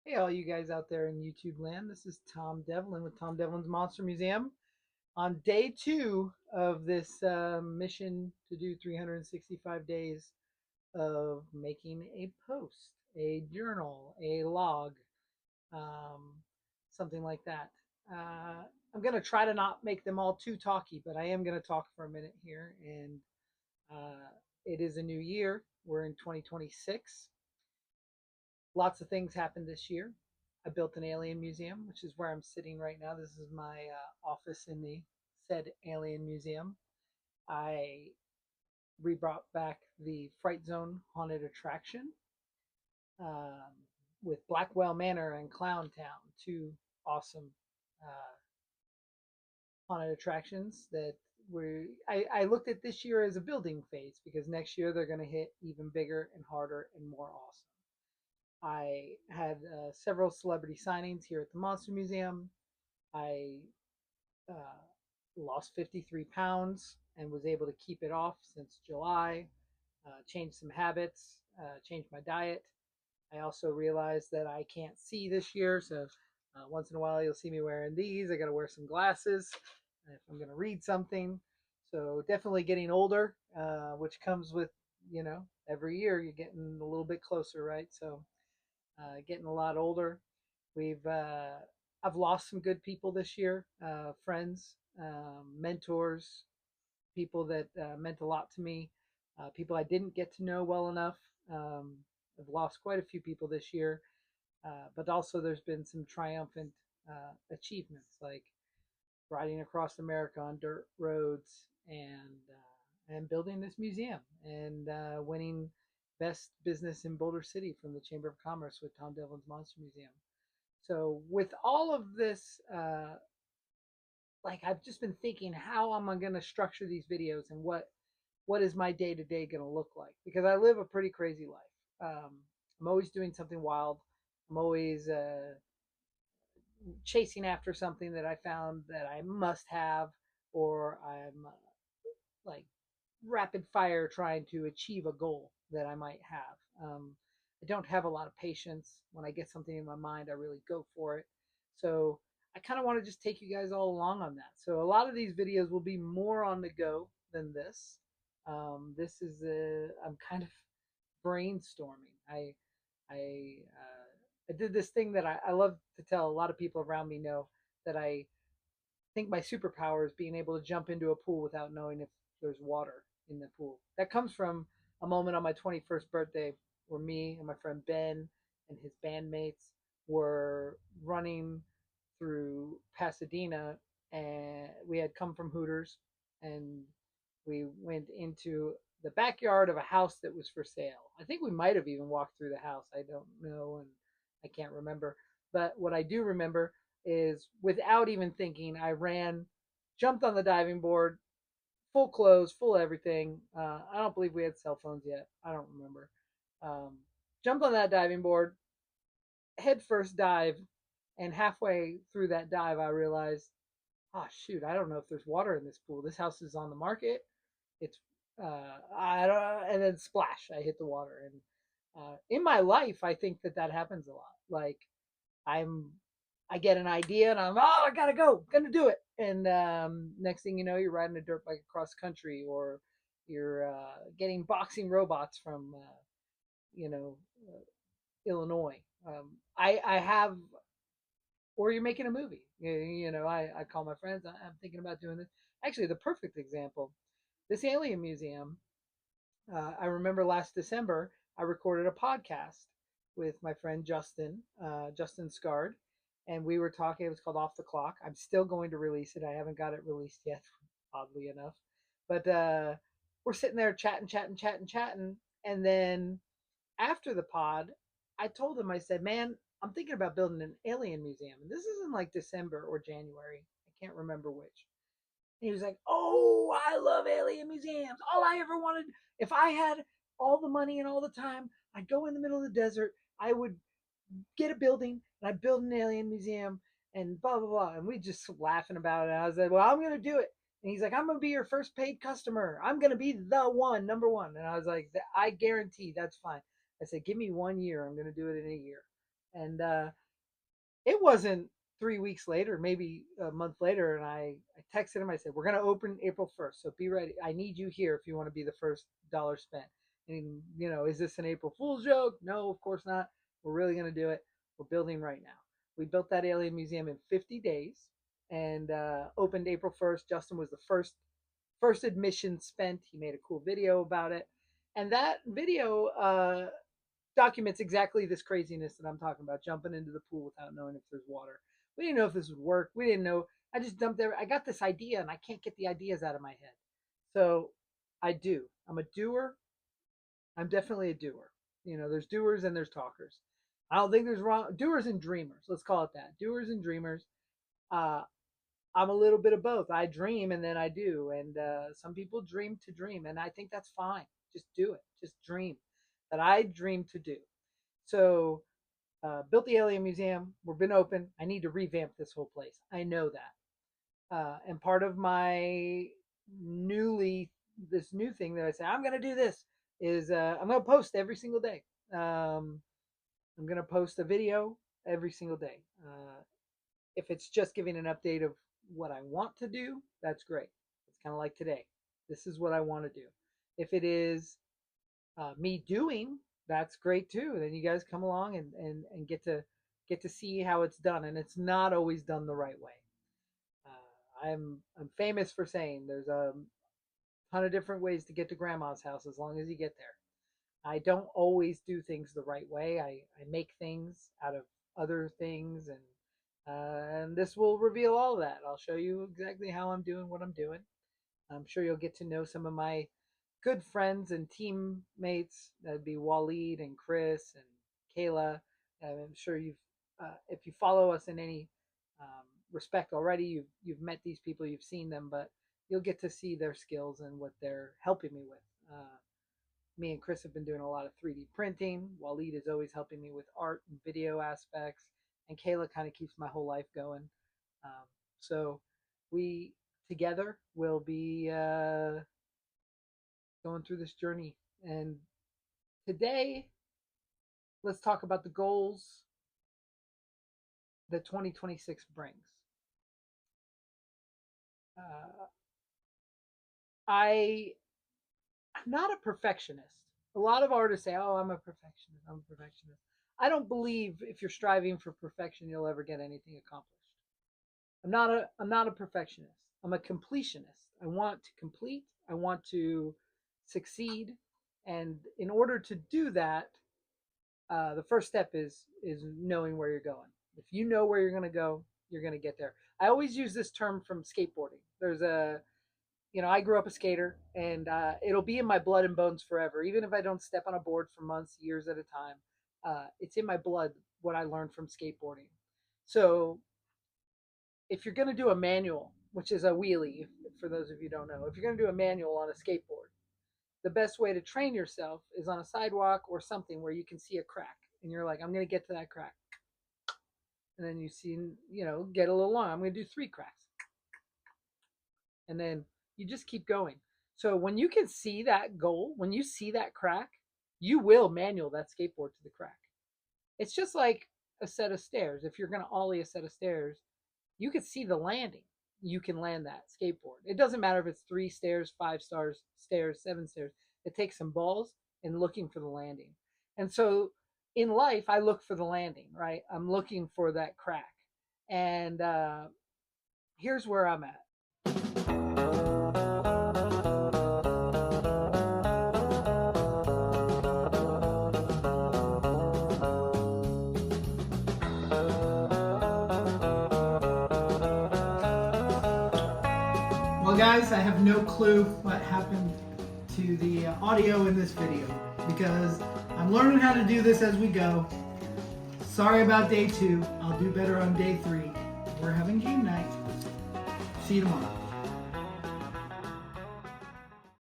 Hey, all you guys out there in YouTube land. This is Tom Devlin with Tom Devlin's Monster Museum on day two of this mission to do 365 days of making a post, a journal, a log, um, something like that. Uh, I'm going to try to not make them all too talky, but I am going to talk for a minute here. And uh, it is a new year. We're in 2026. Lots of things happened this year. I built an alien museum, which is where I'm sitting right now. This is my office in the said alien museum. I rebrought back the Fright Zone haunted attraction um, with Blackwell Manor and Clown Town, two awesome uh, haunted attractions that I looked at this year as a building phase because next year they're going to hit even bigger and harder and more awesome. I had several celebrity signings here at the Monster Museum. I uh, lost 53 pounds and was able to keep it off since July. Changed some habits, changed my diet. I also realized that I can't see this year, so once in a while you'll see me wearing these. I got to wear some glasses if I'm going to read something. So definitely getting older, which comes with, every year you're getting a little bit closer, right? So getting a lot older. We've I've lost some good people this year, friends, mentors, people that meant a lot to me, people I didn't get to know well enough. I've lost quite a few people this year, but also there's been some triumphant achievements like riding across America on dirt roads and building this museum and winning best business in Boulder City from the Chamber of Commerce with Tom Devlin's Monster Museum. So with all of this, like I've just been thinking, how am I going to structure these videos and what is my day to day going to look like? Because I live a pretty crazy life. I'm always doing something wild. I'm always chasing after something that I found that I must have, or I'm like rapid fire trying to achieve a goal that I might have. I don't have a lot of patience. When I get something in my mind, I really go for it. So I kind of want to just take you guys all along on that. So a lot of these videos will be more on the go than this. I'm kind of brainstorming. I did this thing that I love to tell a lot of people around me know that I think my superpower is being able to jump into a pool without knowing if there's water in the pool. That comes from a moment on my 21st birthday where me and my friend Ben and his bandmates were running through Pasadena, and we had come from Hooters, and we went into the backyard of a house that was for sale. I think we might have even walked through the house. I don't know, and I can't remember. But what I do remember is without even thinking, I ran, jumped on the diving board, full clothes, full everything. I don't believe we had cell phones yet. I don't remember. Um, Jumped on that diving board, head first dive, and halfway through that dive, I realized, oh shoot, I don't know if there's water in this pool. This house is on the market. It's I don't, and then splash, I hit the water. And in my life, I think that happens a lot. Like I'm I get an idea and I gotta go, gonna do it. And next thing you know, you're riding a dirt bike across country, or you're getting boxing robots from you know uh, Illinois. I have, or you're making a movie. I call my friends. I'm thinking about doing this. Actually, the perfect example, this alien museum. I remember last December I recorded a podcast with my friend Justin Scard, and we were talking. It was called Off the Clock. I'm still going to release it. I haven't got it released yet, oddly enough. But we're sitting there chatting, and then after the pod, I told him, I said, "Man, I'm thinking about building an alien museum." And this is in like December or January. I can't remember which. And he was like, "Oh, I love alien museums. All I ever wanted, if I had all the money and all the time, I'd go in the middle of the desert. I would get a building and I'd build an alien museum and blah, blah, blah." And we just laughing about it. And I was like, "Well, I'm going to do it." And he's like, "I'm going to be your first paid customer. I'm going to be the one, number one." And I was like, "I guarantee that's fine." I said, "Give me 1 year. I'm going to do it in a year." And it wasn't 3 weeks later, maybe a month later, and I texted him. I said, "We're gonna open April 1st, so be ready. I need you here if you want to be the first dollar spent." And is this an April Fool's joke? No, of course not. We're really gonna do it. We're building right now. We built that alien museum in 50 days and opened April 1st. Justin was the first admission spent. He made a cool video about it, and that video documents exactly this craziness that I'm talking about, jumping into the pool without knowing if there's water. We didn't know if this would work. We didn't know. I just dumped there. I got this idea and I can't get the ideas out of my head. So I do. I'm a doer. I'm definitely a doer. There's doers and there's talkers. I don't think there's wrong doers and dreamers. Let's call it that. Doers and dreamers. Uh, I'm a little bit of both. I dream and then I do. And some people dream to dream. And I think that's fine. Just do it. Just dream that I dream to do. So built the Alien Museum. We've been open. I need to revamp this whole place. I know that. And part of my this new thing that I say, I'm going to do this is I'm going to post every single day. I'm going to post a video every single day. If it's just giving an update of what I want to do, that's great. It's kind of like today. This is what I want to do. If it is me doing, that's great too. Then you guys come along and get to see how it's done, and it's not always done the right way. I'm famous for saying there's a ton of different ways to get to grandma's house as long as you get there. I don't always do things the right way. I make things out of other things, and this will reveal all of that. I'll show you exactly how I'm doing what I'm doing. I'm sure you'll get to know some of my good friends and teammates. That'd be Waleed and Chris and Kayla. I'm sure if you follow us in any respect already, you've met these people, you've seen them, but you'll get to see their skills and what they're helping me with. Me and Chris have been doing a lot of 3D printing. Waleed is always helping me with art and video aspects, and Kayla kind of keeps my whole life going. So we together will be going through this journey. And today, let's talk about the goals that 2026 brings. I'm not a perfectionist. A lot of artists say, "Oh, I'm a perfectionist. I'm a perfectionist." I don't believe if you're striving for perfection, you'll ever get anything accomplished. I'm not a perfectionist. I'm a completionist. I want to complete. I want to succeed, and in order to do that, the first step is knowing where you're going. If you know where you're going to go, you're going to get there. I always use this term from skateboarding. I grew up a skater, and it'll be in my blood and bones forever. Even if I don't step on a board for months, years at a time, it's in my blood what I learned from skateboarding. So if you're going to do a manual, which is a wheelie, for those of you who don't know, if you're going to do a manual on a skateboard, the best way to train yourself is on a sidewalk or something where you can see a crack, and you're like, I'm going to get to that crack. And then you see, get a little long. I'm going to do 3 cracks. And then you just keep going. So when you can see that goal, when you see that crack, you will manual that skateboard to the crack. It's just like a set of stairs. If you're going to ollie a set of stairs, you can see the landing. You can land that skateboard. It doesn't matter if it's 3 stairs, 5 stairs, 7 stairs. It takes some balls and looking for the landing. And so in life, I look for the landing, right? I'm looking for that crack. And here's where I'm at. Well, guys, I have no clue what happened to the audio in this video because I'm learning how to do this as we go. Sorry about day 2. I'll do better on day 3. We're having game night. See you tomorrow.